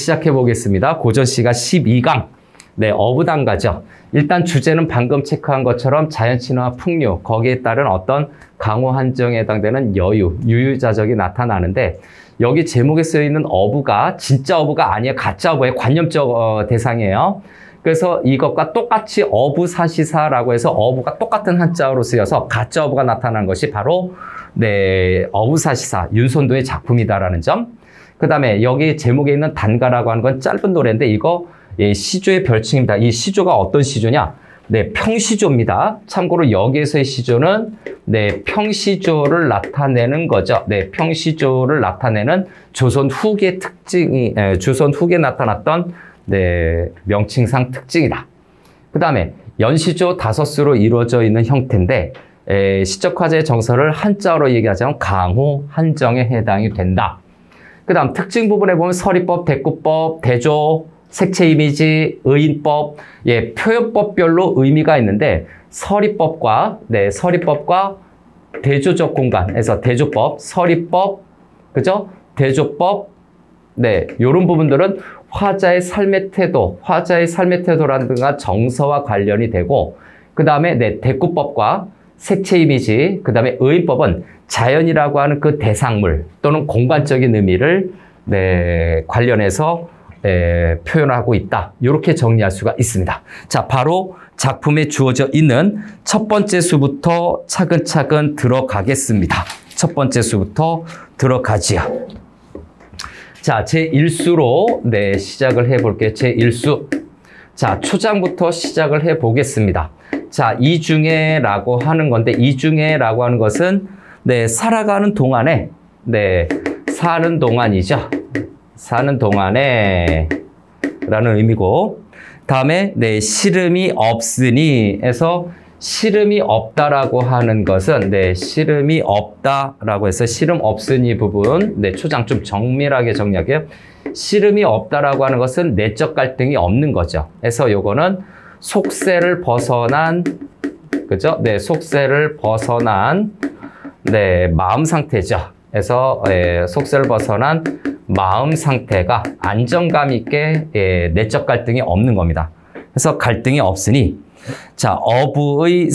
시작해 보겠습니다. 고전시가 12강. 네, 어부단가죠. 일단 주제는 방금 체크한 것처럼 자연친화 풍류, 거기에 따른 어떤 강호 한정에 해당되는 여유, 유유자적이 나타나는데 여기 제목에 쓰여있는 어부가 진짜 어부가 아니에요. 가짜 어부의 관념적 대상이에요. 그래서 이것과 똑같이 어부사시사라고 해서 어부가 똑같은 한자어로 쓰여서 가짜 어부가 나타난 것이 바로 네, 어부사시사 윤손도의 작품이다라는 점. 그 다음에 여기 제목에 있는 단가라고 하는 건 짧은 노래인데 이거 시조의 별칭입니다. 이 시조가 어떤 시조냐? 네, 평시조입니다. 참고로 여기에서의 시조는 네, 평시조를 나타내는 거죠. 네, 평시조를 나타내는 조선 후기의 특징이 조선 후기에 나타났던 네, 명칭상 특징이다. 그 다음에 연시조 다섯수로 이루어져 있는 형태인데 시적화제의 정서를 한자어로 얘기하자면 강호, 한정에 해당이 된다. 그 다음 특징 부분에 보면 서리법, 대꾸법, 대조, 색채 이미지, 의인법, 예, 표현법별로 의미가 있는데 서리법과 네, 서리법과 대조적 공간에서 대조법, 서리법, 그죠? 대조법, 네, 요런 부분들은 화자의 삶의 태도라든가 정서와 관련이 되고 그 다음에 네, 대꾸법과 색채 이미지, 그 다음에 의인법은 자연이라고 하는 그 대상물 또는 공간적인 의미를 네, 관련해서 표현하고 있다. 이렇게 정리할 수가 있습니다. 자, 바로 작품에 주어져 있는 첫 번째 수부터 차근차근 들어가겠습니다. 첫 번째 수부터 들어가지요. 자, 제1수로 네, 시작을 해볼게요. 제1수. 자, 초장부터 시작을 해보겠습니다. 자, 이중에라고 하는 건데 이중에라고 하는 것은 네, 살아가는 동안에 네, 사는 동안이죠. 사는 동안에 라는 의미고 다음에 네, 시름이 없으니 해서 시름이 없다라고 하는 것은 네, 시름이 없다라고 해서 시름 없으니 부분 네, 초장 좀 정밀하게 정리할게요. 시름이 없다라고 하는 것은 내적 갈등이 없는 거죠. 그래서 요거는 속세를 벗어난 그죠? 네, 속세를 벗어난 네, 마음 상태죠. 그래서 속세를 벗어난 마음 상태가 안정감 있게 내적 갈등이 없는 겁니다. 그래서 갈등이 없으니 자, 어부의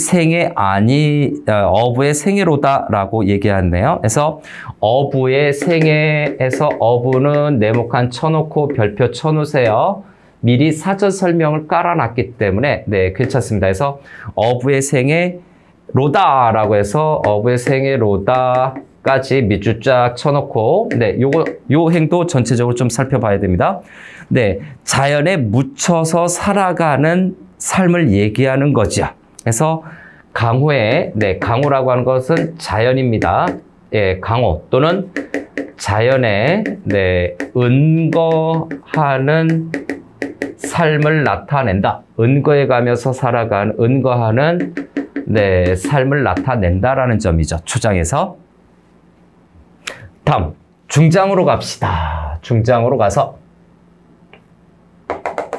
생애로다라고 얘기하네요. 그래서 어부의 생애에서 어부는 네모칸 쳐놓고 별표 쳐놓으세요. 미리 사전 설명을 깔아놨기 때문에 네, 괜찮습니다. 그래서 어부의 생애로다라고 해서 어부의 생애로다까지 밑줄 쫙 쳐놓고 네, 요 행도 전체적으로 좀 살펴봐야 됩니다. 네, 자연에 묻혀서 살아가는 삶을 얘기하는 거죠. 그래서 강호에 네, 강호라고 하는 것은 자연입니다. 예, 강호 또는 자연에 네, 은거하는 삶을 나타낸다. 은거해 가면서 살아가는 은거하는 네, 삶을 나타낸다라는 점이죠. 초장에서. 다음 중장으로 갑시다. 중장으로 가서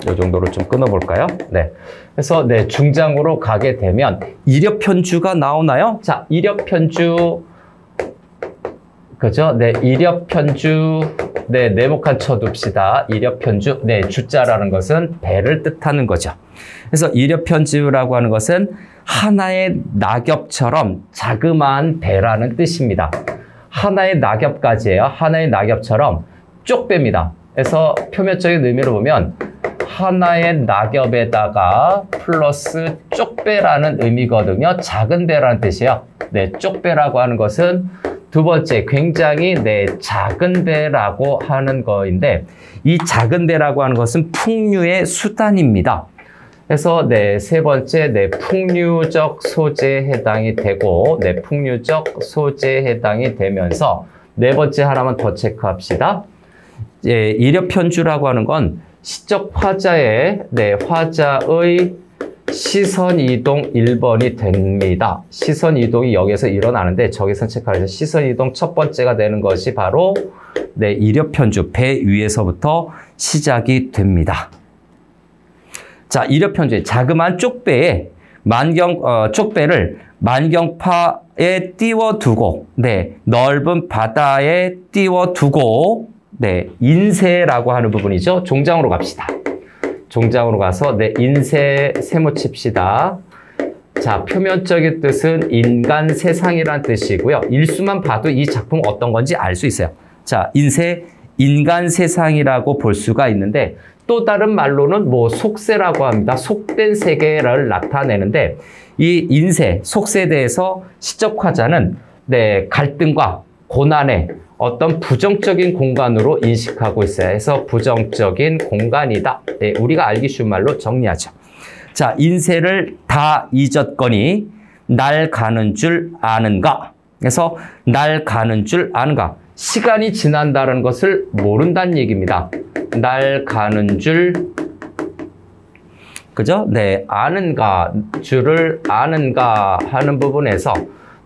이 정도로 좀 끊어볼까요? 네. 그래서 네, 중장으로 가게 되면 이렵편주가 나오나요? 자, 이렵편주 그죠? 네, 이렵편주 네, 네모칸 쳐둡시다. 이렵편주 네, 주자라는 것은 배를 뜻하는 거죠. 그래서 이렵편주라고 하는 것은 하나의 낙엽처럼 자그마한 배라는 뜻입니다. 하나의 낙엽까지예요. 하나의 낙엽처럼 쪽배입니다. 그래서 표면적인 의미로 보면 하나의 낙엽에다가 플러스 쪽배라는 의미거든요. 작은 배라는 뜻이에요. 네, 쪽배라고 하는 것은 두 번째 굉장히 네, 작은 배라고 하는 거인데 이 작은 배라고 하는 것은 풍류의 수단입니다. 그래서 네, 세 번째 네, 풍류적 소재에 해당이 되고 네, 풍류적 소재에 해당이 되면서 네 번째 하나만 더 체크합시다. 예, 이렵편주라고 하는 건 시적 화자의 네, 화자의 시선 이동 1번이 됩니다. 시선 이동이 여기서 일어나는데 저기서 체크해서 시선 이동 첫 번째가 되는 것이 바로 네, 이렵편주 배 위에서부터 시작이 됩니다. 자, 이렵편주의 자그마한 쪽배에 쪽배를 만경파에 띄워두고 네, 넓은 바다에 띄워두고 네, 인세라고 하는 부분이죠. 종장으로 갑시다. 종장으로 가서 네, 인세 세모 칩시다. 자, 표면적인 뜻은 인간 세상이란 뜻이고요. 일수만 봐도 이 작품 어떤 건지 알 수 있어요. 자, 인세, 인간 세상이라고 볼 수가 있는데 또 다른 말로는 뭐 속세라고 합니다. 속된 세계를 나타내는데 이 인세, 속세에 대해서 시적화자는 네, 갈등과 고난의 어떤 부정적인 공간으로 인식하고 있어요. 그래서 부정적인 공간이다. 네, 우리가 알기 쉬운 말로 정리하죠. 자, 인세를 다 잊었거니 날 가는 줄 아는가? 그래서 날 가는 줄 아는가? 시간이 지난다는 것을 모른다는 얘기입니다. 날 가는 줄, 그죠? 네, 아는가, 줄을 아는가 하는 부분에서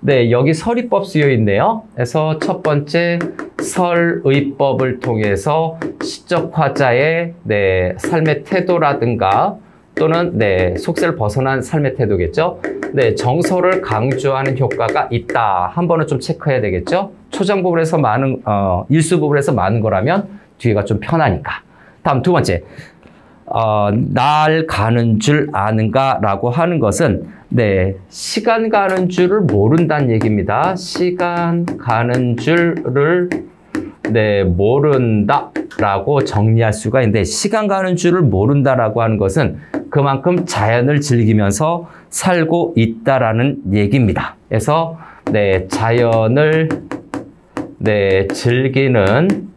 네, 여기 설의법 쓰여 있네요. 그래서 첫 번째 설의법을 통해서 시적화자의 네, 삶의 태도라든가 또는 네, 속세를 벗어난 삶의 태도겠죠. 네, 정서를 강조하는 효과가 있다. 한 번은 좀 체크해야 되겠죠. 초장 부분에서 많은 일수 부분에서 많은 거라면 뒤에가 좀 편하니까. 다음 두 번째. 날 가는 줄 아는가라고 하는 것은 네, 시간 가는 줄을 모른다는 얘기입니다. 시간 가는 줄을 네, 모른다라고 정리할 수가 있는데 시간 가는 줄을 모른다라고 하는 것은 그만큼 자연을 즐기면서 살고 있다라는 얘기입니다. 그래서 네, 자연을 네, 즐기는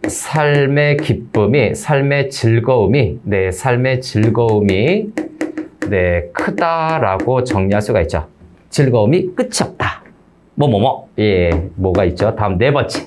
삶의 기쁨이, 삶의 즐거움이, 네, 삶의 즐거움이, 네, 크다라고 정리할 수가 있죠. 즐거움이 끝이 없다. 예, 뭐가 있죠? 다음 네 번째.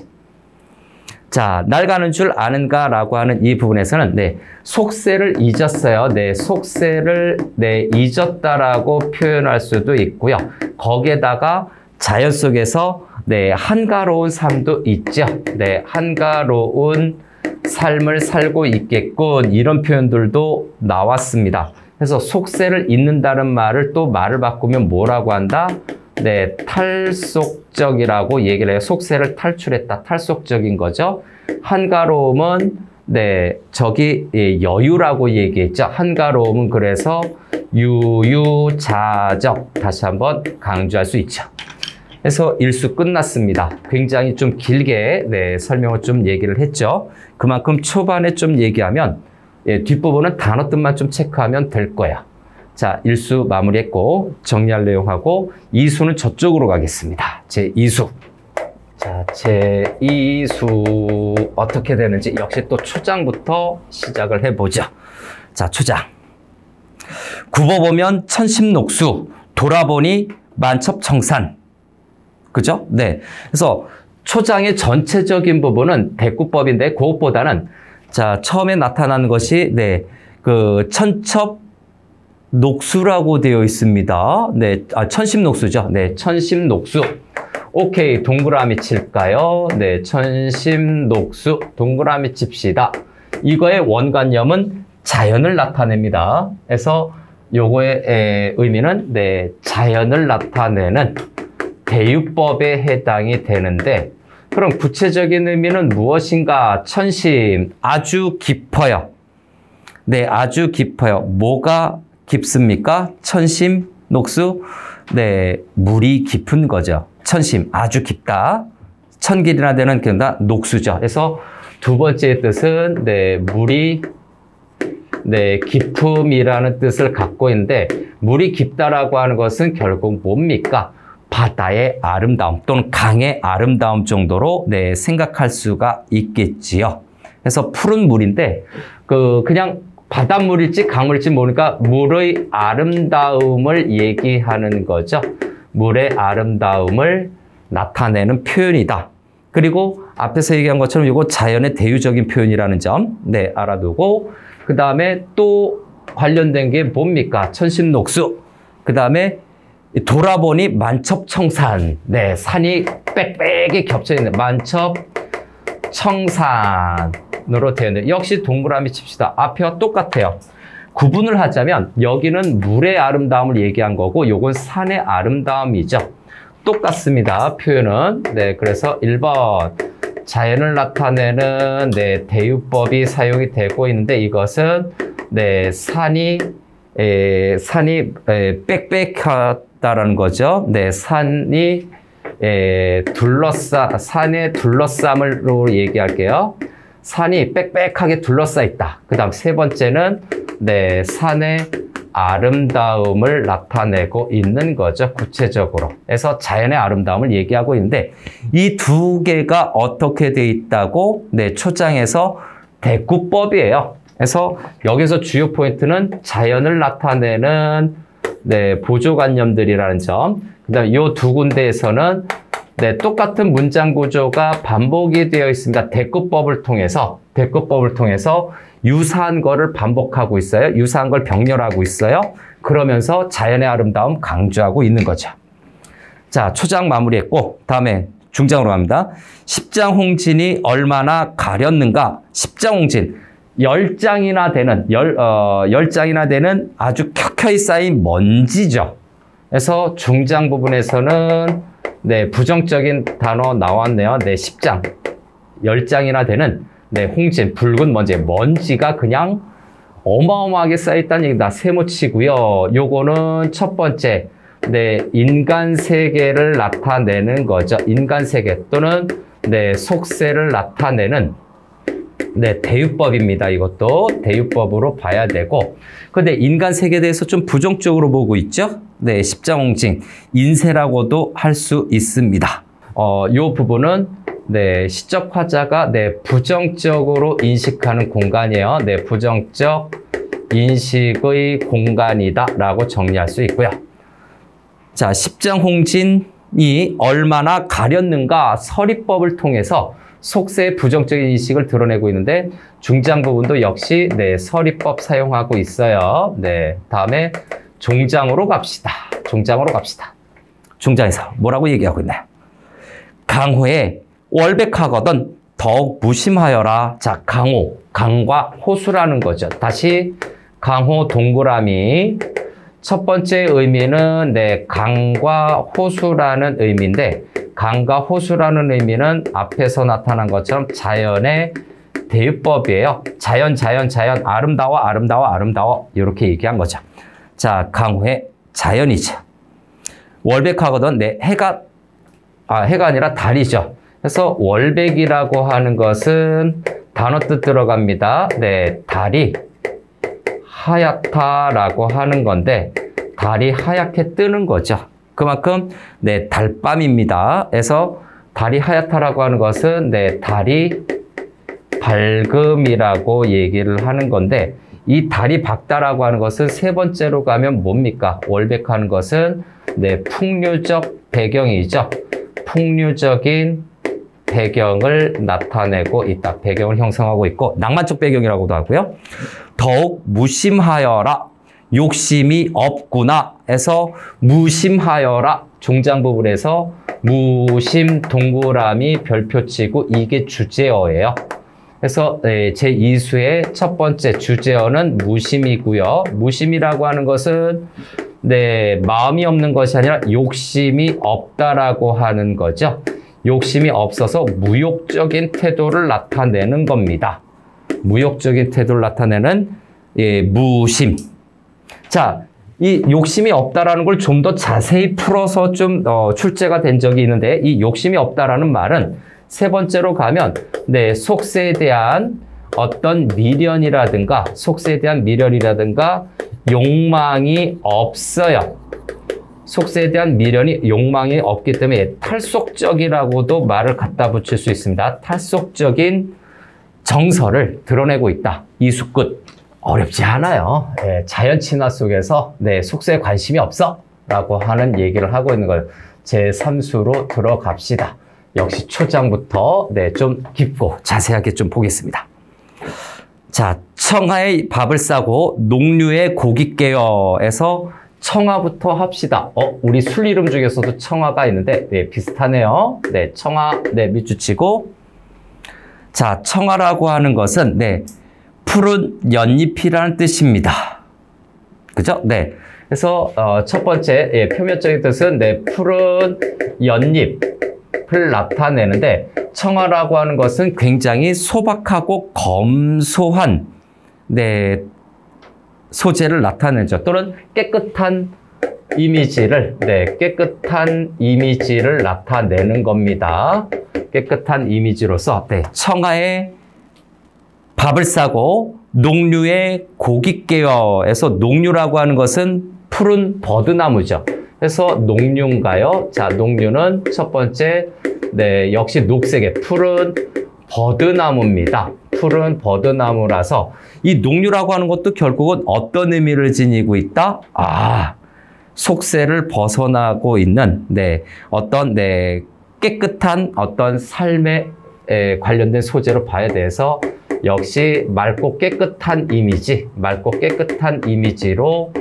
자, 날 가는 줄 아는가라고 하는 이 부분에서는, 네, 속세를 잊었어요. 네, 속세를, 네, 잊었다라고 표현할 수도 있고요. 거기에다가 자연 속에서 네, 한가로운 삶도 있죠. 네, 한가로운 삶을 살고 있겠군. 이런 표현들도 나왔습니다. 그래서 속세를 잊는다는 말을 또 말을 바꾸면 뭐라고 한다? 네, 탈속적이라고 얘기를 해요. 속세를 탈출했다. 탈속적인 거죠. 한가로움은 네, 저기 여유라고 얘기했죠. 한가로움은 그래서 유유자적. 다시 한번 강조할 수 있죠. 그래서 일수 끝났습니다. 굉장히 좀 길게 네, 설명을 좀 얘기를 했죠. 그만큼 초반에 좀 얘기하면 뒷부분은 단어 뜻만 좀 체크하면 될 거예요. 자, 일수 마무리했고 정리할 내용하고 이수는 저쪽으로 가겠습니다. 제2수. 자, 제2수 어떻게 되는지 역시 또 초장부터 시작을 해보죠. 자, 초장. 굽어보면 천심녹수, 돌아보니 만첩청산. 그죠? 네. 그래서 초장의 전체적인 부분은 대꾸법인데 그것보다는 자, 처음에 나타나는 것이 네, 그 천첩 녹수라고 되어 있습니다. 네, 천심녹수죠. 네, 천심녹수. 오케이, 동그라미 칠까요? 네, 천심녹수 동그라미 칩시다. 이거의 원관념은 자연을 나타냅니다. 그래서 요거의 의미는 네, 자연을 나타내는 대유법에 해당이 되는데 그럼 구체적인 의미는 무엇인가? 천심, 아주 깊어요. 네, 아주 깊어요. 뭐가 깊습니까? 천심, 녹수, 네, 물이 깊은 거죠. 천심, 아주 깊다. 천길이나 되는 그다 녹수죠. 그래서 두 번째 뜻은 네, 물이 네, 깊음이라는 뜻을 갖고 있는데 물이 깊다라고 하는 것은 결국 뭡니까? 바다의 아름다움 또는 강의 아름다움 정도로 네, 생각할 수가 있겠지요. 그래서 푸른 물인데 그냥 바닷물일지 강물일지 모르니까 물의 아름다움을 얘기하는 거죠. 물의 아름다움을 나타내는 표현이다. 그리고 앞에서 얘기한 것처럼 이거 자연의 대유적인 표현이라는 점 네, 알아두고 그 다음에 또 관련된 게 뭡니까? 천심녹수. 그 다음에 돌아보니 만첩청산. 네, 산이 빽빽이 겹쳐있는 만첩청산으로 되어 있는데 역시 동그라미 칩시다. 앞에와 똑같아요. 구분을 하자면 여기는 물의 아름다움을 얘기한 거고 요건 산의 아름다움이죠. 똑같습니다. 표현은. 네, 그래서 1번 자연을 나타내는 네, 대유법이 사용이 되고 있는데 이것은 네, 산이 빽빽하다라는 거죠. 네, 산이 산의 둘러쌈으로 얘기할게요. 산이 빽빽하게 둘러싸 있다. 그 다음 세 번째는 네, 산의 아름다움을 나타내고 있는 거죠. 구체적으로. 그래서 자연의 아름다움을 얘기하고 있는데 이 두 개가 어떻게 돼 있다고? 네, 초장에서 대꾸법이에요. 그래서 여기서 주요 포인트는 자연을 나타내는 네, 보조관념들이라는 점. 그 다음 이 두 군데에서는 네, 똑같은 문장 구조가 반복이 되어 있습니다. 대꾸법을 통해서 유사한 거를 반복하고 있어요. 유사한 걸 병렬하고 있어요. 그러면서 자연의 아름다움 강조하고 있는 거죠. 자, 초장 마무리했고 다음에 중장으로 갑니다. 십장홍진이 얼마나 가렸는가? 십장홍진, 10장이나 되는 아주 켜켜이 쌓인 먼지죠. 그래서 중장 부분에서는 네, 부정적인 단어 나왔네요. 네, 10장. 10장이나 되는 네, 홍진, 붉은 먼지가 그냥 어마어마하게 쌓여있다는 얘기다. 세모치고요. 요거는 첫 번째, 네, 인간 세계를 나타내는 거죠. 인간 세계 또는 네, 속세를 나타내는 네, 대유법입니다. 이것도 대유법으로 봐야 되고. 근데 인간 세계에 대해서 좀 부정적으로 보고 있죠? 네, 십장홍진, 인세라고도 할 수 있습니다. 요 부분은 네, 시적 화자가 네, 부정적으로 인식하는 공간이에요. 네, 부정적 인식의 공간이다라고 정리할 수 있고요. 자, 십장홍진이 얼마나 가렸는가 서리법을 통해서 속세의 부정적인 인식을 드러내고 있는데 중장 부분도 역시 네, 서리법 사용하고 있어요. 네, 다음에 종장으로 갑시다. 중장에서 뭐라고 얘기하고 있나요? 강호에 월백하거든 더욱 무심하여라. 자, 강호, 강과 호수라는 거죠. 다시 강호 동그라미. 첫 번째 의미는 네, 강과 호수라는 의미인데 강과 호수라는 의미는 앞에서 나타난 것처럼 자연의 대유법이에요. 자연, 아름다워 이렇게 얘기한 거죠. 자, 강호의 자연이죠. 월백하거든 네, 해가 아니라 달이죠. 그래서 월백이라고 하는 것은 단어 뜻 들어갑니다. 네, 달이 하얗다라고 하는 건데 달이 하얗게 뜨는 거죠. 그만큼 네, 달밤입니다. 그래서 달이 하얗다라고 하는 것은 네, 달이 밝음이라고 얘기를 하는 건데 이 달이 밝다라고 하는 것은 세 번째로 가면 뭡니까? 월백하는 것은 네, 풍류적 배경이죠. 풍류적인 배경을 나타내고 있다. 배경을 형성하고 있고 낭만적 배경이라고도 하고요. 더욱 무심하여라. 욕심이 없구나 해서 무심하여라. 중장 부분에서 무심 동그라미 별표 치고 이게 주제어예요. 그래서 제2수의 첫 번째 주제어는 무심이고요. 무심이라고 하는 것은 네, 마음이 없는 것이 아니라 욕심이 없다라고 하는 거죠. 욕심이 없어서 무욕적인 태도를 나타내는 겁니다. 무욕적인 태도를 나타내는 무심. 자, 이 욕심이 없다라는 걸 좀 더 자세히 풀어서 좀 출제가 된 적이 있는데 이 욕심이 없다라는 말은 세 번째로 가면 네, 속세에 대한 어떤 미련이라든가 욕망이 없어요. 속세에 대한 욕망이 없기 때문에 탈속적이라고도 말을 갖다 붙일 수 있습니다. 탈속적인 정서를 드러내고 있다. 이수 끝. 어렵지 않아요. 네, 자연 친화 속에서 네, 속세에 관심이 없어 라고 하는 얘기를 하고 있는 걸 제3수로 들어갑시다. 역시 초장부터 네, 좀 깊고 자세하게 좀 보겠습니다. 자, 청하의 밥을 싸고 농류의 고기 깨어에서 청하부터 합시다. 우리 술 이름 중에서도 청하가 있는데 네, 비슷하네요. 네, 청하 네, 밑줄 치고 자, 청하라고 하는 것은 네, 푸른 연잎이라는 뜻입니다. 그죠? 네. 그래서 첫 번째 표면적인 뜻은 네, 푸른 연잎. 를 나타내는데 청아라고 하는 것은 굉장히 소박하고 검소한 네, 소재를 나타내죠. 또는 깨끗한 이미지를 깨끗한 이미지를 나타내는 겁니다. 깨끗한 이미지로서 청아의 밥을 싸고 녹류의 고기 깨어에서 녹류라고 하는 것은 푸른 버드나무죠. 그래서 녹류인가요? 자, 녹류는 첫 번째 역시 녹색의 푸른 버드나무입니다. 푸른 버드나무라서 이 녹류라고 하는 것도 결국은 어떤 의미를 지니고 있다? 속세를 벗어나고 있는 어떤 깨끗한 어떤 삶에 관련된 소재로 봐야 돼서 역시 맑고 깨끗한 이미지, 맑고 깨끗한 이미지로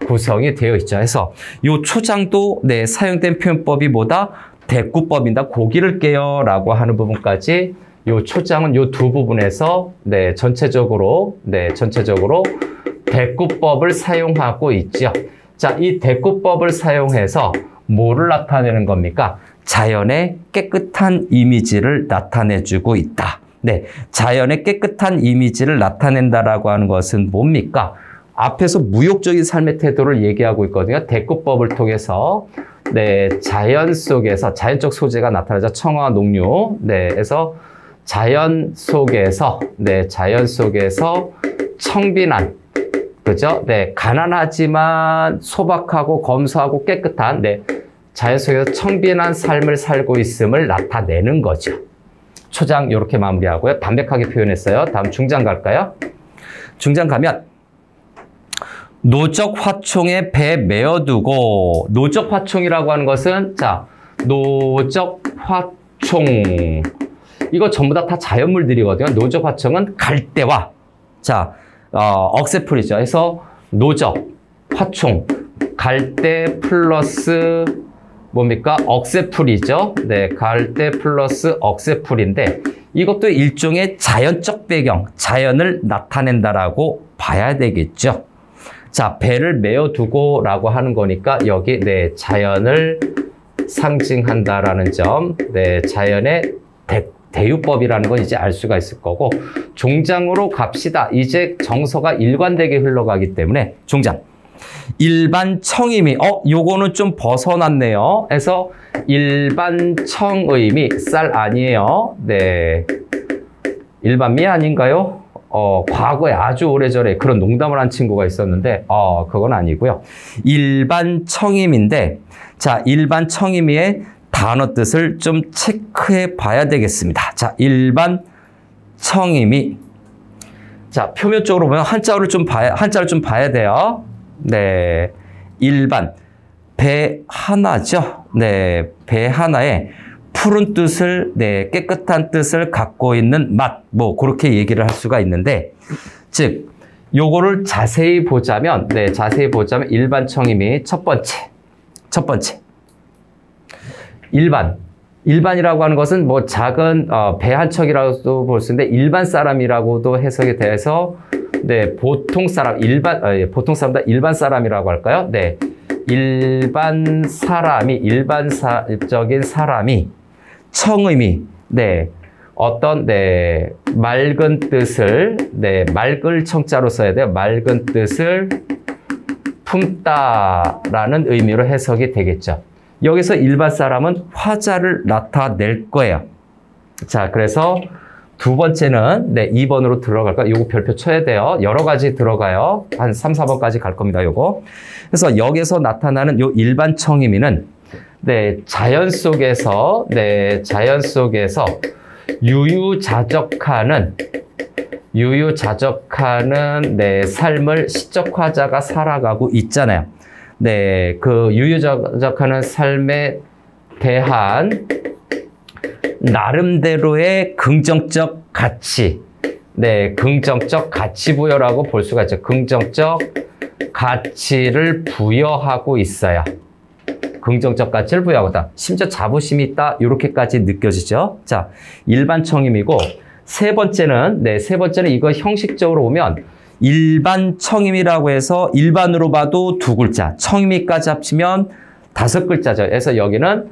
구성이 되어 있죠. 그래서 이 초장도 사용된 표현법이 뭐다? 대꾸법입니다. 고기를 깨요라고 하는 부분까지 이 초장은 이 두 부분에서 전체적으로 대꾸법을 사용하고 있죠. 자, 이 대꾸법을 사용해서 뭐를 나타내는 겁니까? 자연의 깨끗한 이미지를 나타내주고 있다. 자연의 깨끗한 이미지를 나타낸다라고 하는 것은 뭡니까? 앞에서 무욕적인 삶의 태도를 얘기하고 있거든요. 대꾸법을 통해서 자연 속에서 자연적 소재가 나타나죠. 청아, 녹류. 그래서 자연 속에서 청빈한, 그죠? 가난하지만 소박하고 검소하고 깨끗한 자연 속에서 청빈한 삶을 살고 있음을 나타내는 거죠. 초장 이렇게 마무리하고요. 담백하게 표현했어요. 다음 중장 갈까요? 중장 가면 노적 화총에 배 메어두고, 노적 화총이라고 하는 것은 자, 노적 화총 이거 전부 다 자연물들이거든요. 노적 화총은 갈대와 자 억새풀이죠. 그래서 노적 화총 갈대 플러스 뭡니까? 억새풀이죠. 갈대 플러스 억새풀인데 이것도 일종의 자연적 배경, 자연을 나타낸다라고 봐야 되겠죠. 자, 배를 메어두고 라고 하는 거니까 여기 자연을 상징한다라는 점, 자연의 대유법이라는 건 이제 알 수가 있을 거고, 종장으로 갑시다. 이제 정서가 일관되게 흘러가기 때문에 종장. 일반 청의미, 요거는 좀 벗어났네요. 그래서 일반 청의미, 쌀 아니에요. 일반미 아닌가요? 과거에 아주 오래전에 그런 농담을 한 친구가 있었는데, 그건 아니고요. 일반 청임인데, 자, 일반 청임의 단어 뜻을 좀 체크해 봐야 되겠습니다. 자, 일반 청임이. 자, 표면적으로 보면 한자를 좀 봐야 돼요. 일반. 배 하나죠. 배 하나에 푸른 뜻을, 깨끗한 뜻을 갖고 있는 맛, 뭐 그렇게 얘기를 할 수가 있는데, 즉 요거를 자세히 보자면, 일반 청임이 첫 번째 일반이라고 하는 것은 뭐 작은 배 한 척이라고도 볼 수 있는데 일반 사람이라고도 해석이 돼서 보통 사람, 보통 사람보다 일반 사람이라고 할까요? 일반 사람이, 일반적인 사람이 청의미, 어떤 맑은 뜻을, 맑을 청자로 써야 돼요. 맑은 뜻을 품다라는 의미로 해석이 되겠죠. 여기서 일반 사람은 화자를 나타낼 거예요. 자, 그래서 두 번째는 2번으로 들어갈까? 요거 별표 쳐야 돼요. 여러 가지 들어가요. 한 3, 4번까지 갈 겁니다. 요거. 그래서 여기서 나타나는 요 일반 청의미는 자연 속에서 유유자적하는 삶을 시적 화자가 살아가고 있잖아요. 그 유유자적하는 삶에 대한 나름대로의 긍정적 가치, 긍정적 가치 부여라고 볼 수가 있죠. 긍정적 가치를 부여하고 있어요. 긍정적 가치를 부여하고 있다. 심지어 자부심이 있다. 이렇게까지 느껴지죠. 자, 일반 청임이고, 세 번째는 이거 형식적으로 보면 일반 청임이라고 해서 일반으로 봐도 두 글자, 청임이까지 합치면 5글자죠. 그래서 여기는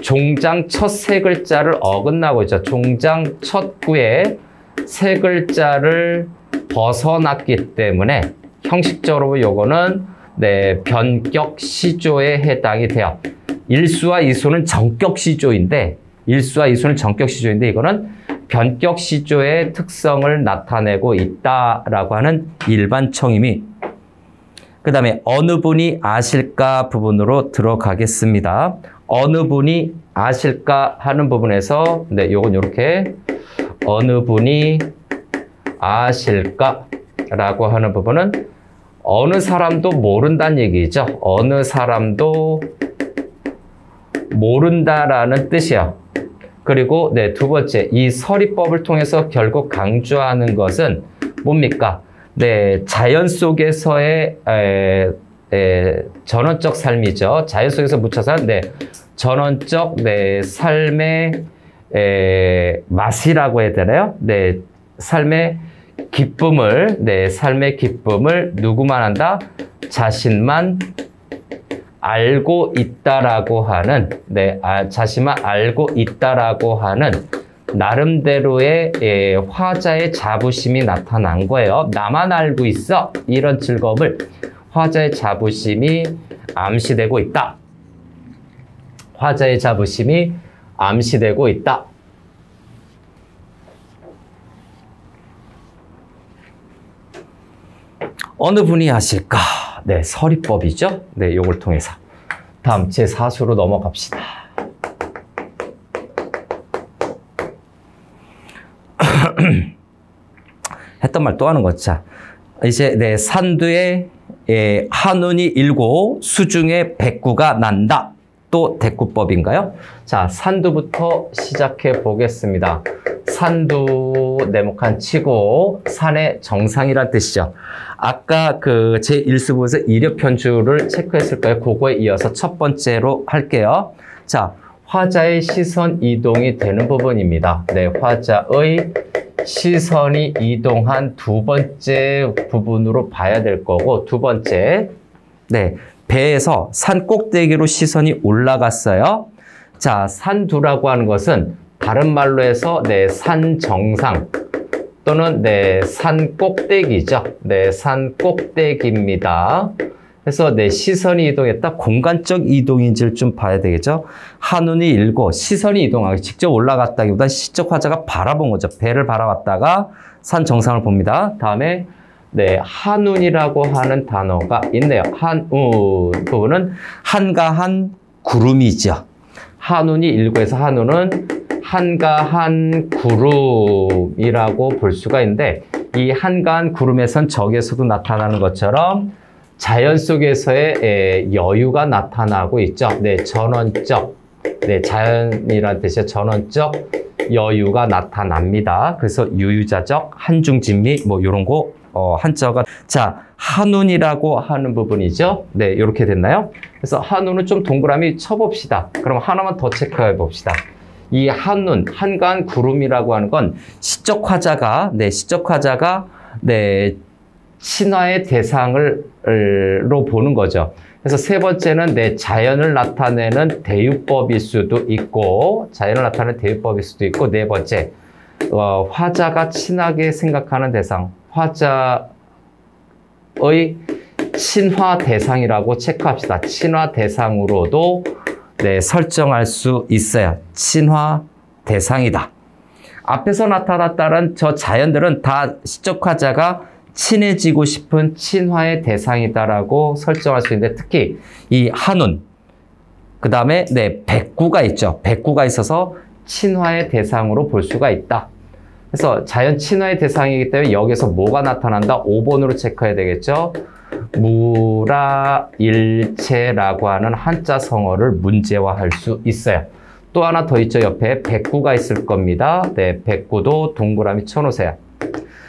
종장 첫 세 글자를 어긋나고 있죠. 종장 첫 구에 세 글자를 벗어났기 때문에 형식적으로 요거는 네, 변격 시조에 해당이 돼요. 일수와 이수는 정격 시조인데 이거는 변격 시조의 특성을 나타내고 있다라고 하는 일반 청임이. 그 다음에 어느 분이 아실까 부분으로 들어가겠습니다. 어느 분이 아실까 하는 부분에서 네, 요건 이렇게 어느 분이 아실까 라고 하는 부분은 어느 사람도 모른다는 얘기죠. 어느 사람도 모른다라는 뜻이야. 그리고 네, 두 번째, 이 서리법을 통해서 결국 강조하는 것은 뭡니까? 네, 자연 속에서의 전원적 삶이죠. 자연 속에서 묻혀서 네, 전원적 네, 삶의 맛이라고 해야 되나요? 네, 삶의 기쁨을 누구만 한다? 자신만 알고 있다라고 하는, 네, 자신만 알고 있다라고 하는 나름대로의 화자의 자부심이 나타난 거예요. 나만 알고 있어. 이런 즐거움을 화자의 자부심이 암시되고 있다. 화자의 자부심이 암시되고 있다. 어느 분이 아실까? 네, 서리법이죠. 네, 요걸 통해서. 다음 제4수로 넘어갑시다. 했던 말 또 하는 거. 자, 이제 네, 산두에 한운이 일고 수중에 백구가 난다. 또 대구법인가요? 자, 산두부터 시작해 보겠습니다. 산두 네모칸 치고 산의 정상이란 뜻이죠. 아까 그 제1수부에서 이력편주를 체크했을 거예요. 그거에 이어서 첫 번째로 할게요. 자, 화자의 시선 이동이 되는 부분입니다. 네, 화자의 시선이 이동한 두 번째 부분으로 봐야 될 거고, 두 번째, 네, 배에서 산 꼭대기로 시선이 올라갔어요. 자, 산두라고 하는 것은 다른 말로 해서 네, 산 정상 또는 네, 산 꼭대기죠. 네, 산 꼭대기입니다. 그래서 네, 시선이 이동했다. 공간적 이동인지를 좀 봐야 되겠죠. 한운이 일고 시선이 이동하기 직접 올라갔다기보다 시적 화자가 바라본 거죠. 배를 바라봤다가 산 정상을 봅니다. 다음에 네, 한운이라고 하는 단어가 있네요. 한운 부분은 한가한 구름이죠. 한운이 일고에서 한운은 한가한 구름이라고 볼 수가 있는데, 이 한가한 구름에선 적에서도 나타나는 것처럼 자연 속에서의 여유가 나타나고 있죠. 네, 전원적, 네, 자연이라는 뜻의 전원적 여유가 나타납니다. 그래서 유유자적, 한중진미, 뭐 이런 거 한자가. 자, 한운이라고 하는 부분이죠. 네, 이렇게 됐나요? 그래서 한운은 좀 동그라미 쳐봅시다. 그럼 하나만 더 체크해 봅시다. 이 한운, 한가한 구름이라고 하는 건 시적 화자가 네, 신화의 대상으로 보는 거죠. 그래서 세 번째는 네, 자연을 나타내는 대유법일 수도 있고, 네 번째, 화자가 친하게 생각하는 대상, 화자의 친화 대상이라고 체크합시다. 친화 대상으로도 네, 설정할 수 있어요. 친화 대상이다. 앞에서 나타났다는 저 자연들은 다 시적 화자가 친해지고 싶은 친화의 대상이다라고 설정할 수 있는데, 특히 이 한운, 그 다음에 네, 백구가 있죠. 백구가 있어서 친화의 대상으로 볼 수가 있다. 그래서 자연 친화의 대상이기 때문에 여기서 뭐가 나타난다? 5번으로 체크해야 되겠죠. 무라일체라고 하는 한자 성어를 문제화할 수 있어요. 또 하나 더 있죠. 옆에 백구가 있을 겁니다. 네, 백구도 동그라미 쳐놓으세요.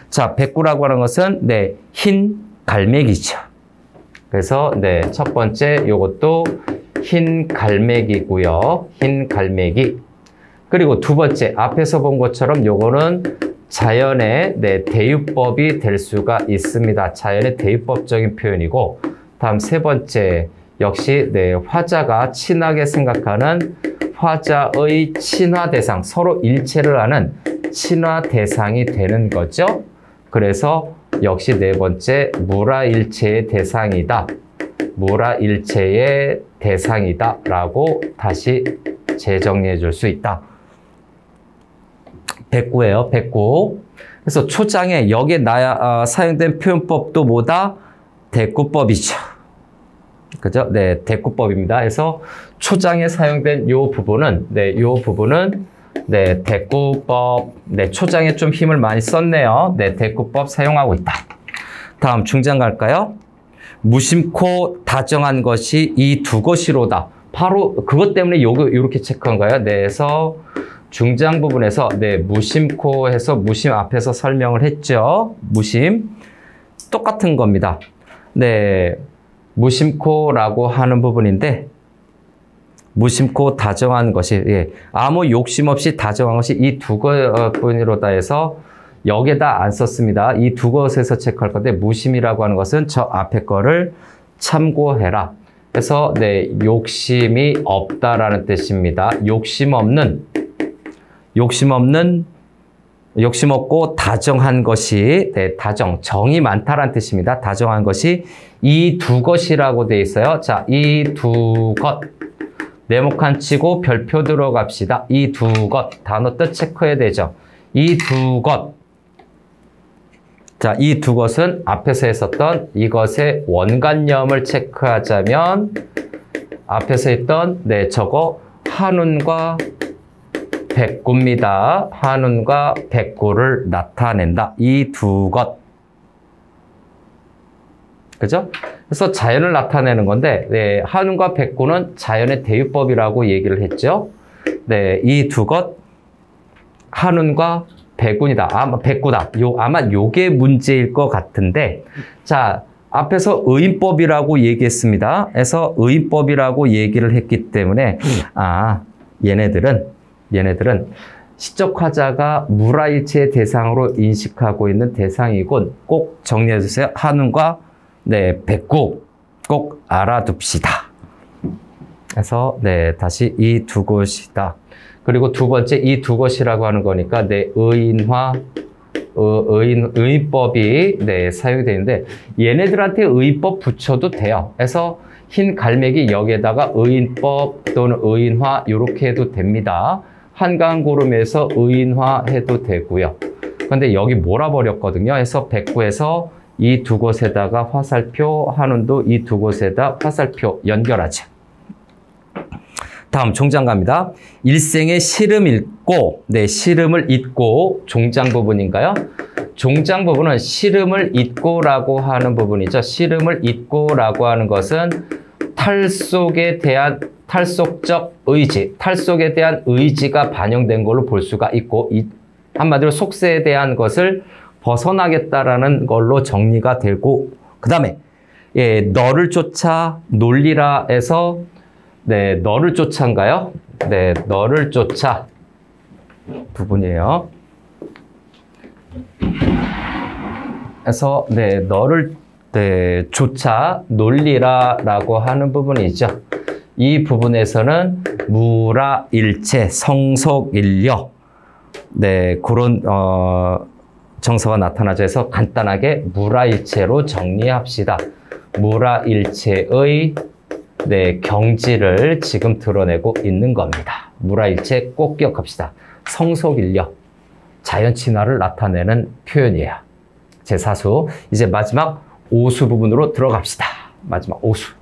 자, 백구라고 하는 것은 네, 흰 갈매기죠. 그래서 네, 첫 번째 요것도 흰 갈매기고요. 흰 갈매기. 그리고 두 번째, 앞에서 본 것처럼 요거는 자연의 네, 대유법이 될 수가 있습니다. 자연의 대유법적인 표현이고, 다음 세 번째, 역시 네, 화자가 친하게 생각하는 화자의 친화 대상, 서로 일체를 하는 친화 대상이 되는 거죠. 그래서 역시 네 번째 무라일체의 대상이다. 무라일체의 대상이다 라고 다시 재정리해 줄 수 있다. 109예요. 109. 그래서 초장에 여기에 사용된 표현법도 뭐다? 대꾸법이죠. 그죠? 네, 대꾸법입니다. 그래서 초장에 사용된 요 부분은, 네, 대꾸법. 네, 초장에 좀 힘을 많이 썼네요. 네, 대꾸법 사용하고 있다. 다음 중장 갈까요? 무심코 다정한 것이 이 두 것이로다. 바로 그것 때문에 요렇게 체크한 거예요. 네, 그래서 중장 부분에서 네, 무심코 해서 무심 앞에서 설명을 했죠. 무심. 똑같은 겁니다. 네, 무심코라고 하는 부분인데 무심코 다정한 것이 아무 욕심 없이 다정한 것이 이 두 것뿐이로다 해서 여기에다 안 썼습니다. 이 두 것에서 체크할 건데 무심이라고 하는 것은 저 앞에 거를 참고해라. 그래서 네, 욕심이 없다라는 뜻입니다. 욕심 없고 다정한 것이 네, 정이 많다라는 뜻입니다. 다정한 것이 이 두 것이라고 돼 있어요. 자, 이 두 것. 네모칸 치고 별표 들어갑시다. 이 두 것. 단어 뜻 체크해야 되죠. 이 두 것. 자, 이 두 것은 앞에서 했었던 이것의 원관념을 체크하자면 앞에서 했던 네, 저거 한운과 백구입니다. 한운과 백구를 나타낸다. 이 두 것. 그죠? 그래서 자연을 나타내는 건데, 네, 한운과 백구는 자연의 대유법이라고 얘기를 했죠. 네, 이 두 것, 한운과 백운이다. 백구다. 아마 요게 문제일 것 같은데, 자, 앞에서 의인법이라고 얘기했습니다. 그래서 의인법이라고 얘기를 했기 때문에, 얘네들은 시적 화자가 무라일체의 대상으로 인식하고 있는 대상이군. 꼭 정리해 주세요. 한운과 네, 백구 꼭 알아둡시다. 그래서 네, 다시 이 두 것이다. 그리고 두 번째 이 두 것이라고 하는 거니까 네, 의인법이 네, 사용이 되는데 얘네들한테 의인법 붙여도 돼요. 그래서 흰 갈매기 여기에다가 의인법 또는 의인화 이렇게 해도 됩니다. 한강고름에서 의인화 해도 되고요. 근데 여기 몰아버렸거든요. 그래서 백구에서 이 두 곳에다가 화살표, 한운도 이 두 곳에다 화살표 연결하죠. 다음 종장 갑니다. 일생의 시름 읽고, 네, 시름을 잊고 종장 부분인가요? 종장 부분은 시름을 잊고라고 하는 부분이죠. 시름을 잊고라고 하는 것은 탈속에 대한 탈속적 의지, 탈속에 대한 의지가 반영된 걸로 볼 수가 있고, 한마디로 속세에 대한 것을 벗어나겠다라는 걸로 정리가 되고, 그 다음에 예, 너를 쫓아 놀리라 해서 네, 너를 쫓아인가요? 네, 너를 쫓아 부분이에요. 그래서 네, 너를 네, 쫓아 놀리라라고 하는 부분이죠. 이 부분에서는 무라일체, 성속일려 네, 그런 정서가 나타나죠. 해서 간단하게 무라일체로 정리합시다. 무라일체의 네, 경지를 지금 드러내고 있는 겁니다. 무라일체 꼭 기억합시다. 성속일려, 자연친화를 나타내는 표현이에요. 제4수. 이제 마지막 오수 부분으로 들어갑시다. 마지막 오수.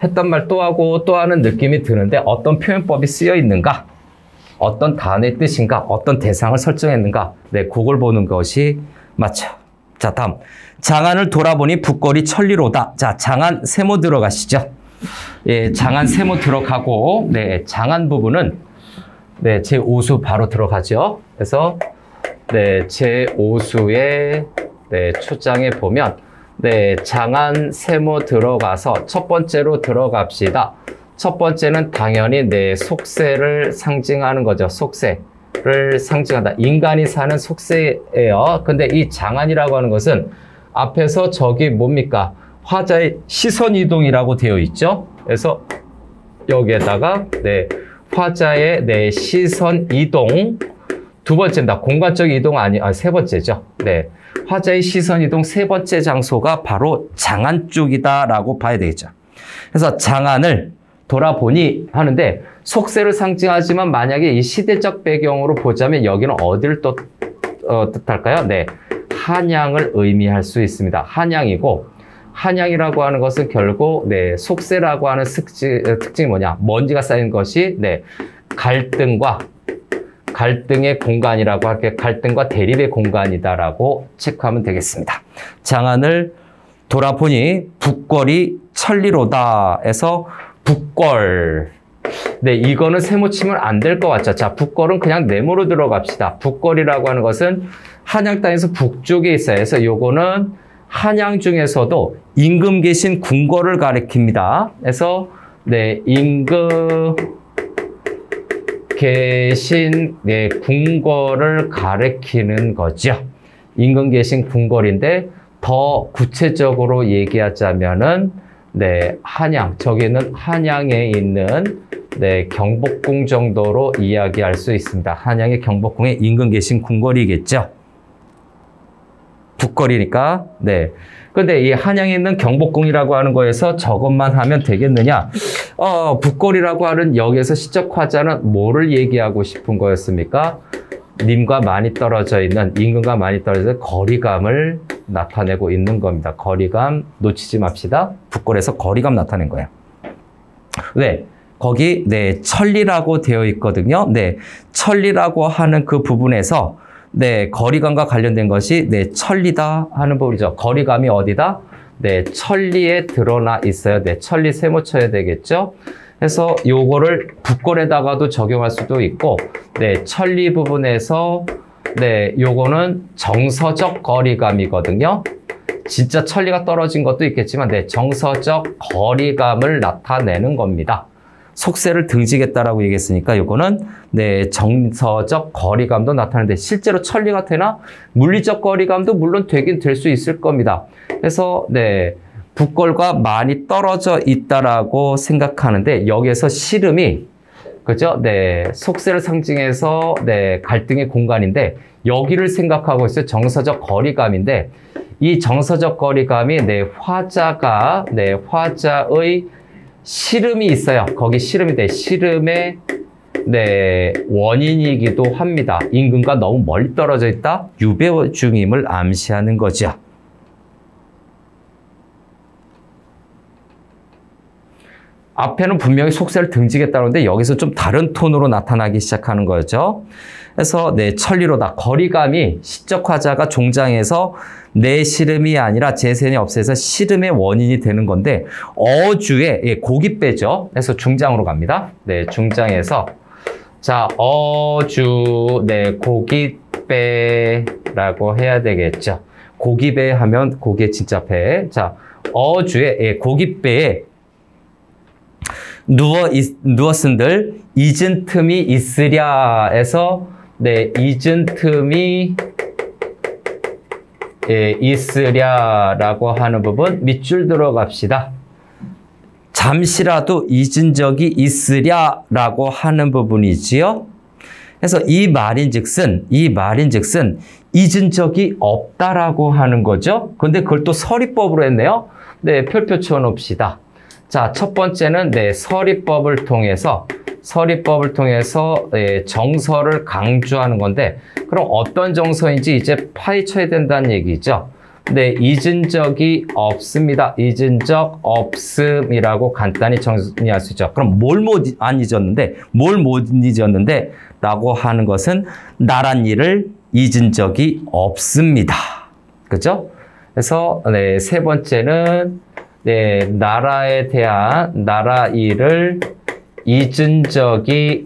했던 말 또 하고 또 하는 느낌이 드는데 어떤 표현법이 쓰여 있는가? 어떤 단어의 뜻인가? 어떤 대상을 설정했는가? 네, 그걸 보는 것이 맞죠. 자, 다음. 장안을 돌아보니 붓거리 천리로다. 자, 장안 세모 들어가시죠. 예, 장안 세모 들어가고, 네, 장안 부분은, 네, 제5수 바로 들어가죠. 그래서, 네, 제5수의, 네, 초장에 보면, 네, 장안 세모 들어가서 첫 번째로 들어갑시다. 첫 번째는 당연히 내 속세를 상징하는 거죠. 속세를 상징한다. 인간이 사는 속세예요. 근데 이 장안이라고 하는 것은 앞에서 저기 뭡니까? 화자의 시선 이동이라고 되어 있죠. 그래서 여기에다가 네, 화자의 네, 시선 이동 두 번째입니다. 공간적 이동 세 번째죠. 네. 화자의 시선 이동 세 번째 장소가 바로 장안 쪽이다라고 봐야 되겠죠. 그래서 장안을 돌아보니 하는데 속세를 상징하지만 만약에 이 시대적 배경으로 보자면 여기는 어디를 또 뜻할까요? 네. 한양을 의미할 수 있습니다. 한양이고 한양이라고 하는 것은 결국 네, 속세라고 하는 특징이 뭐냐? 먼지가 쌓인 것이 네, 갈등의 공간이라고 할게 갈등과 대립의 공간이다라고 체크하면 되겠습니다. 장안을 돌아보니 북궐이 천리로다 해서 북궐. 네, 이거는 세모 치면 안 될 것 같죠. 자, 북궐은 그냥 네모로 들어갑시다. 북궐이라고 하는 것은 한양 땅에서 북쪽에 있어요. 그래서 요거는 한양 중에서도 임금 계신 궁궐을 가리킵니다. 그래서 네, 임금 계신 네, 궁궐을 가리키는 거죠. 임금 계신 궁궐인데 더 구체적으로 얘기하자면은 네, 한양, 저기는 한양에 있는 네, 경복궁 정도로 이야기할 수 있습니다. 한양의 경복궁에 임금 계신 궁궐이겠죠. 북궐이니까. 네. 근데 이 한양에 있는 경복궁이라고 하는 거에서 저것만 하면 되겠느냐? 북궐이라고 하는 여기에서 시적 화자는 뭐를 얘기하고 싶은 거였습니까? 님과 많이 떨어져 있는, 임금과 많이 떨어져 있는 거리감을 나타내고 있는 겁니다. 거리감 놓치지 맙시다. 북궐에서 거리감 나타낸 거예요. 왜? 거기 네, 천리라고 되어 있거든요. 네, 천리라고 하는 그 부분에서 네, 거리감과 관련된 것이 네, 천리다 하는 부분이죠. 거리감이 어디다? 네, 천리에 드러나 있어요. 네, 천리 세모 쳐야 되겠죠. 그래서 요거를 북궐에다가도 적용할 수도 있고, 네, 천리 부분에서 네, 요거는 정서적 거리감이거든요. 진짜 천리가 떨어진 것도 있겠지만, 네, 정서적 거리감을 나타내는 겁니다. 속세를 등지겠다라고 얘기했으니까 요거는 네, 정서적 거리감도 나타나는데 실제로 천리가 되나? 물리적 거리감도 물론 되긴 될 수 있을 겁니다. 그래서 네, 북궐과 많이 떨어져 있다라고 생각하는데 여기에서 시름이 그죠? 네, 속세를 상징해서 네, 갈등의 공간인데 여기를 생각하고 있어요. 정서적 거리감인데 이 정서적 거리감이 네, 화자가 네, 화자의 시름이 있어요. 거기 시름이 돼. 시름의 네, 원인이기도 합니다. 임금과 너무 멀리 떨어져 있다. 유배 중임을 암시하는 거죠. 앞에는 분명히 속세를 등지겠다는데 여기서 좀 다른 톤으로 나타나기 시작하는 거죠. 그래서 네, 천리로다. 거리감이 시적 화자가 종장해서 내 시름이 아니라 재생이 없애서 시름의 원인이 되는 건데 어주에 예, 고깃배죠. 그래서 중장으로 갑니다. 네, 중장에서 자, 어주 네, 고깃배라고 해야 되겠죠. 고깃배 하면 고기의 진짜 배. 자, 어주에 예, 고깃배에 누웠은들 잊은 틈이 있으랴 해서 네, 잊은 틈이 예, 있으랴라고 하는 부분 밑줄 들어갑시다. 잠시라도 잊은 적이 있으랴라고 하는 부분이지요. 그래서 이 말인즉슨 잊은 적이 없다라고 하는 거죠. 근데 그걸 또 서리법으로 했네요. 네, 별표 쳐놓읍시다. 자, 첫 번째는 네, 서리법을 통해서 네, 정서를 강조하는 건데 그럼 어떤 정서인지 이제 파헤쳐야 된다는 얘기죠. 네, 잊은 적이 없습니다. 잊은 적 없음이라고 간단히 정리할 수 있죠. 그럼 뭘 못 잊었는데 라고 하는 것은 나란 일을 잊은 적이 없습니다. 그죠? 그래서 네, 세 번째는 네, 나라에 대한 나라 일을 잊은 적이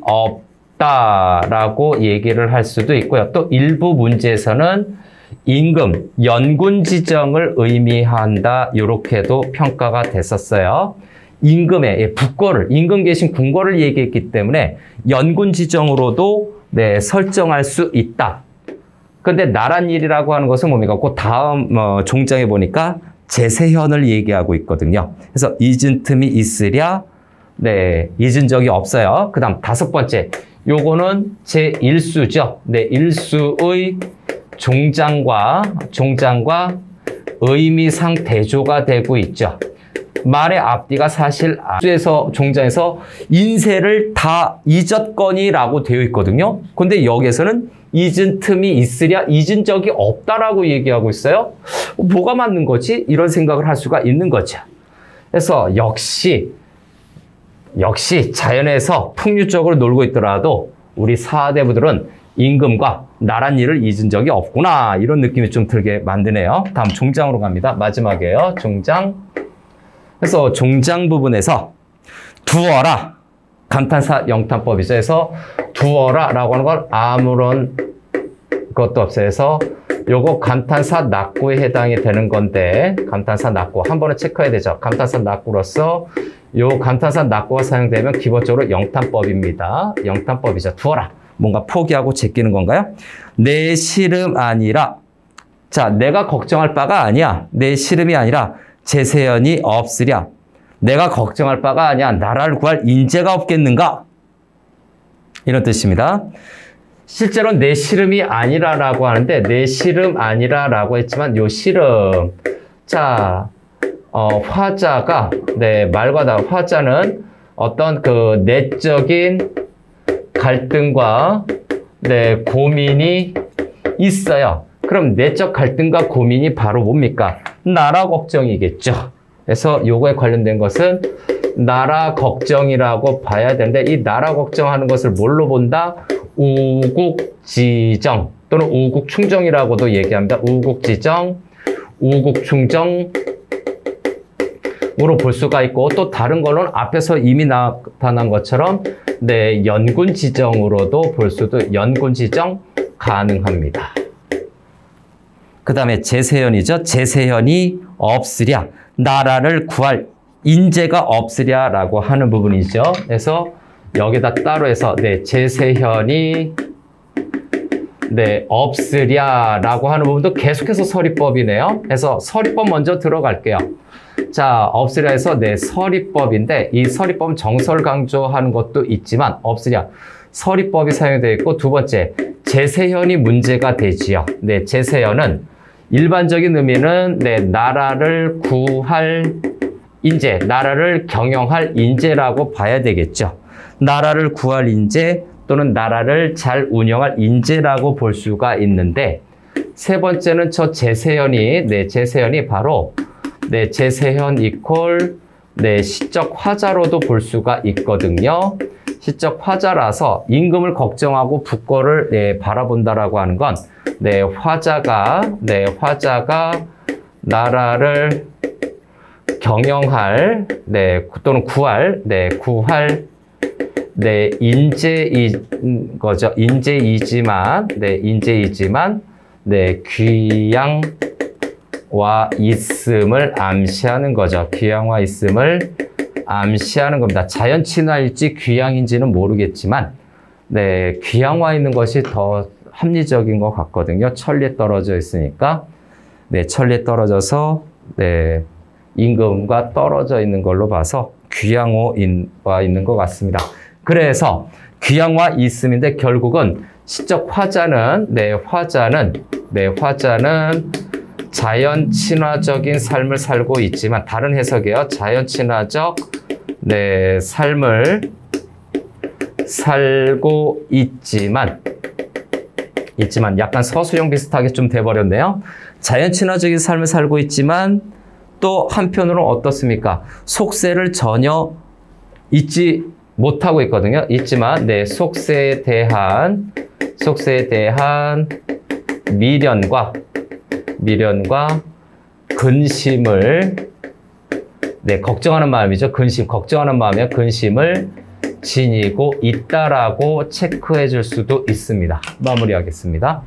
없다라고 얘기를 할 수도 있고요. 또 일부 문제에서는 임금, 연군 지정을 의미한다. 이렇게도 평가가 됐었어요. 임금의 북궐을, 임금 계신 궁궐을 얘기했기 때문에 연군 지정으로도 네, 설정할 수 있다. 근데 나란 일이라고 하는 것은 뭡니까? 그 다음 종장에 보니까 제세현을 얘기하고 있거든요. 그래서 잊은 틈이 있으랴. 네, 잊은 적이 없어요. 그 다음 다섯 번째. 요거는 제1수죠. 네, 일수의 종장과 의미상 대조가 되고 있죠. 말의 앞뒤가 사실 수에서 종장에서 인쇄를 다 잊었거니라고 되어 있거든요. 근데 여기에서는 잊은 틈이 있으랴, 잊은 적이 없다라고 얘기하고 있어요. 뭐가 맞는 거지? 이런 생각을 할 수가 있는 거죠. 그래서 역시 자연에서 풍류적으로 놀고 있더라도 우리 사대부들은 임금과 나란 일을 잊은 적이 없구나. 이런 느낌이 좀 들게 만드네요. 다음 종장으로 갑니다. 마지막이에요. 종장. 그래서 종장 부분에서 두어라. 감탄사 영탄법이죠. 그래서 두어라라고 하는 건 아무런 것도 없어요. 그래서 요거 감탄사 낙구에 해당이 되는 건데 감탄사 낙구 한 번은 체크해야 되죠. 감탄사 낙구로서 요 감탄사 낙구가 사용되면 기본적으로 영탄법입니다. 영탄법이죠. 두어라. 뭔가 포기하고 제끼는 건가요? 내 시름 아니라 자, 내가 걱정할 바가 아니야. 내 시름이 아니라 제세연이 없으랴. 내가 걱정할 바가 아니야. 나라를 구할 인재가 없겠는가? 이런 뜻입니다. 실제로 내 시름이 아니라라고 하는데 내 시름 아니라라고 했지만 요 시름 자 화자가 네 말과 다른 화자는 어떤 그 내적인 갈등과 네 고민이 있어요. 그럼 내적 갈등과 고민이 바로 뭡니까? 나라 걱정이겠죠. 그래서 요거에 관련된 것은 나라 걱정이라고 봐야 되는데 이 나라 걱정하는 것을 뭘로 본다? 우국지정 또는 우국충정이라고도 얘기합니다. 우국지정, 우국충정으로 볼 수가 있고 또 다른 걸로는 앞에서 이미 나타난 것처럼 네, 연군지정으로도 볼 수도 연군지정 가능합니다. 그 다음에 제세현이죠. 제세현이 없으랴. 나라를 구할 인재가 없으랴라고 하는 부분이죠. 그래서 여기다 따로 해서 네, 제세현이 네, 없으랴라고 하는 부분도 계속해서 서리법이네요. 그래서 서리법 먼저 들어갈게요. 자, 없으랴 해서 네, 서리법인데 이 서리법은 정설 강조하는 것도 있지만 없으랴. 서리법이 사용되어 있고 두 번째, 제세현이 문제가 되지요. 네, 제세현은 일반적인 의미는 네, 나라를 구할 인재, 나라를 경영할 인재라고 봐야 되겠죠. 나라를 구할 인재 또는 나라를 잘 운영할 인재라고 볼 수가 있는데 세 번째는 저 제세현이 네, 제세현이 바로 네, 제세현 이퀄 네, 시적 화자로도 볼 수가 있거든요. 시적 화자라서 임금을 걱정하고 국거를 네, 바라본다라고 하는 건 네, 화자가 나라를 경영할 네, 또는 구할 네, 인재인 거죠. 인재이지만 네, 귀양와 있음을 암시하는 거죠. 귀양과 있음을 암시하는 겁니다. 자연 친화일지 귀양인지는 모르겠지만 네, 귀양와 있는 것이 더 합리적인 것 같거든요. 천리에 떨어져 있으니까 네, 천리에 떨어져서 네, 임금과 떨어져 있는 걸로 봐서 귀양와 있는 것 같습니다. 그래서 귀양와 있음인데 결국은 시적 화자는 자연 친화적인 삶을 살고 있지만 다른 해석이에요. 자연 친화적 네, 삶을 살고 있지만 약간 서술형 비슷하게 좀 돼버렸네요. 자연 친화적인 삶을 살고 있지만 또 한편으로는 어떻습니까? 속세를 전혀 잊지 못하고 있거든요. 있지만 네, 속세에 대한 미련과 근심을 네, 걱정하는 마음이죠. 걱정하는 마음에 근심을 지니고 있다라고 체크해 줄 수도 있습니다. 마무리하겠습니다.